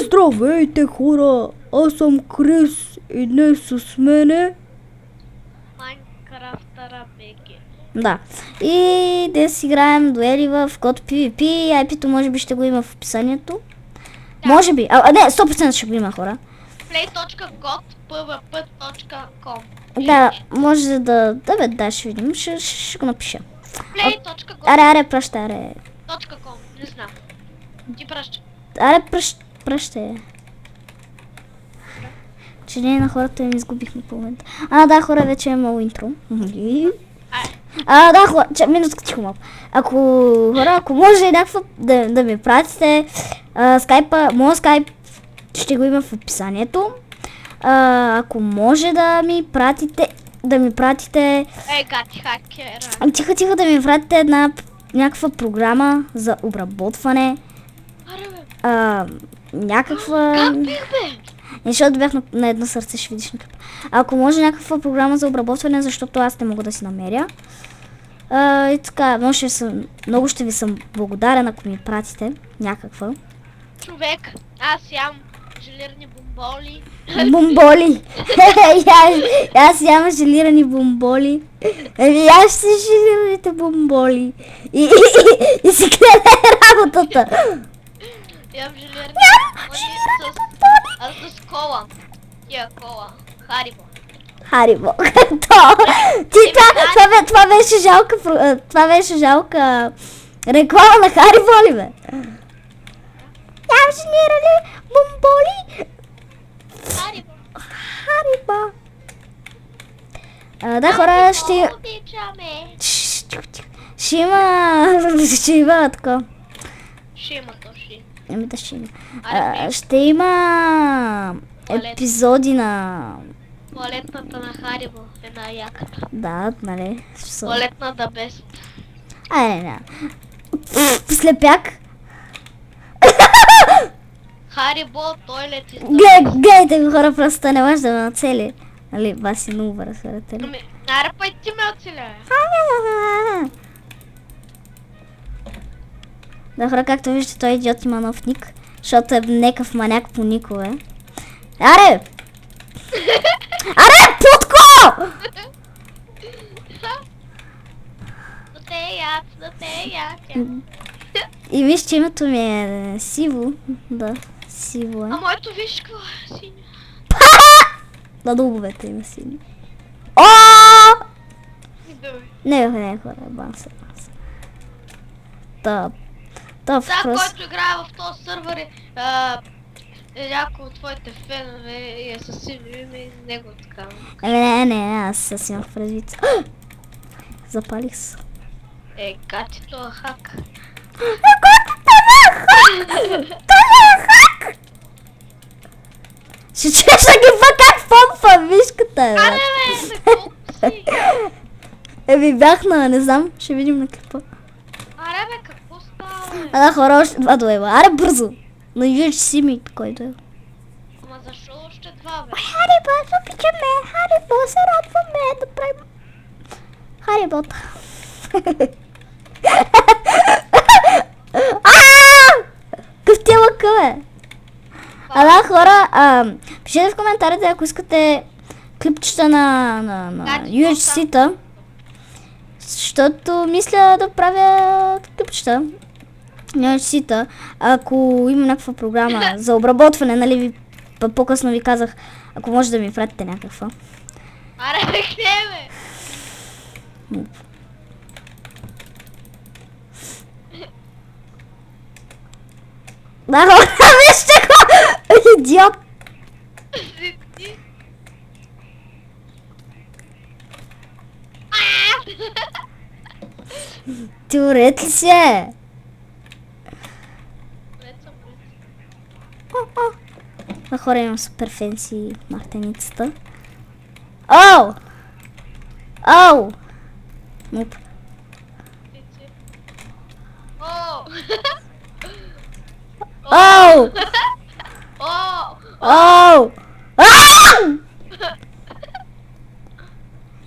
Здравейте хора, аз съм Крис и днес с мене... Майнкрафтъра БГ. Да, и днес играем дуели в код PvP, IP-то може би ще го има в описанието. Да. Може би, не, 100% ще го има хора. play.god.pvp.com. Да, може да ще видим, ще го напиша. play.god.com. Аре, пращай, аре. Не знам. Ти праща. Аре, пращай. Че не на хората не изгубихме по момента. Да, хора, вече е малко интро. Да, хора, минутка тихо малко. Ако може някаква да ми пратите скайпа, моят скайп ще го има в описанието. Ако може да ми пратите, Гати хакера. тихо да ми пратите някаква програма за обработване. Аре бе. Някаква... Как бих бе? Защото бях на едно сърце, ще видиш на клипа. Ако може някаква програма за обработване, защото аз не мога да си намеря. И така, много ще ви съм благодарен, ако ми пратите някаква. Човек, аз ям желирни бомболи. Бомболи! Аз ям желирани бомболи. Аз си желираните бомболи. И си къде е работата? Ям желирни бомболи с кола. Тия кола. Харибо. Това беше жалка реклама на Харибо ли бе? Ям желирани бомболи. Харибо. Да, хора, ще има така. Ще има епизоди на... Туалетната на Харибо е най-яката. Да, нали? Туалетната без. Не. Слепяк. Харибо, тойлет и Гледайте го, хора, просто не може да ме оцели. Нали, баси нуба, разбирате ли? Аре, пъй ти ме оцеля. Да, хора, както виждате, той идиот има нов ник, защото е некъв маняк по никове. Аре, Путко! Да те яд. И виж, че името ми е сиво. Да, сиво е. А моето виж какво е синьо. На дубовете има синьо. Не, хора, бан се. Който играе в този сървър някой от твоите фенове и е със синьо име и него така. Не, аз със имах предвид. Запалих се. Гати, това хак. Ще чуеш да ги как помпа мишката, бе. Аре, бе, колко си? Бях не знам, ще видим на клипа. Аре, бе, какво става, бе? Да, хора, още 2 дуела. Аре, бързо. Но UFC ми, който е. Ама защо още 2, бе? Харибо, обичаме. Харибо, се радваме да правим. Харибота. Къв ти е лъка, бе? Да, хора, пишете в коментарите, ако искате клипчета на UFC-та. Защото мисля да правя клипчета на UFC-та. Ако има някаква програма за обработване, нали, по-късно ви казах, ако може да ми пратите някаква. Аре, бе, бе? Да, хора, вижте го! Идиот! Ти уред ли си е? На хора имам супер фенси мартеницата. Оу! Муп.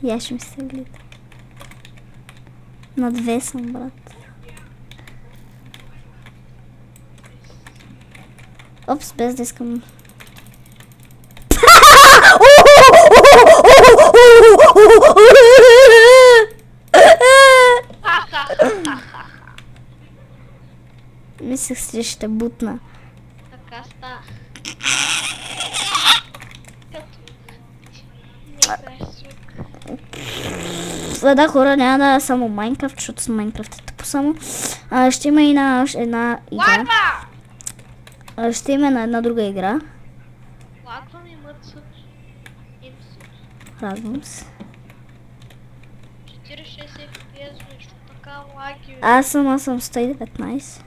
Я ще ми се гледа. На 2 съм, брат. Опс, без да искам. Ха-ха-ха-ха-ха. Мислех си, ще бутна. Така става. Като... Не играеш звук. Да, хора, няма да е само Майнкрафт, защото с Майнкрафт е тъпо само. Ще има и на една игра. Лагва! Ще има на една друга игра. Лагва ми мърцът. Радвам се. 46 FPS, нещо така лаги. Аз съм 119.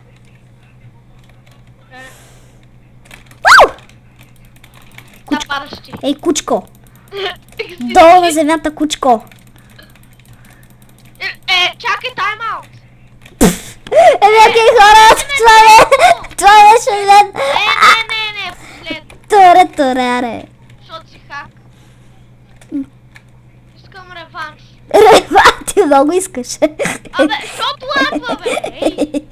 Да, падащи. Ей, кучко! Долу на земята, кучко! Чакай, тайм-аут! Окей, хора, това беше след... Не, послед. Торе, Защото си хак. Искам реванш. Рева, ти много искаш. Абе, защото лагва, бе! Ей!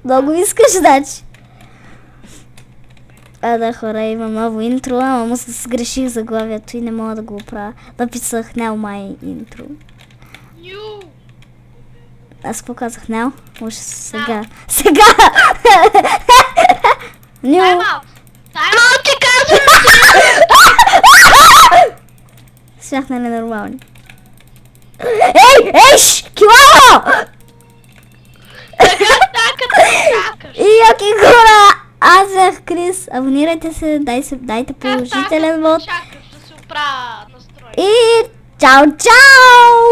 Много искаш, значи. Да, хора, има ново интро, ама му се сгреших заглавието и не мога да го оправя. Написах Now My интро. Ню! Аз какво казах? Now? Може сега. Сега! New! Тайм-аут! Тайм-аут ти казвам! Смях на ненормални. Ей! Килао! Така, като чакаш. И окей, хора! Аз бях Крис. Абонирайте се, дайте положителен вод. Чакаш да се оправя настрой. И чао!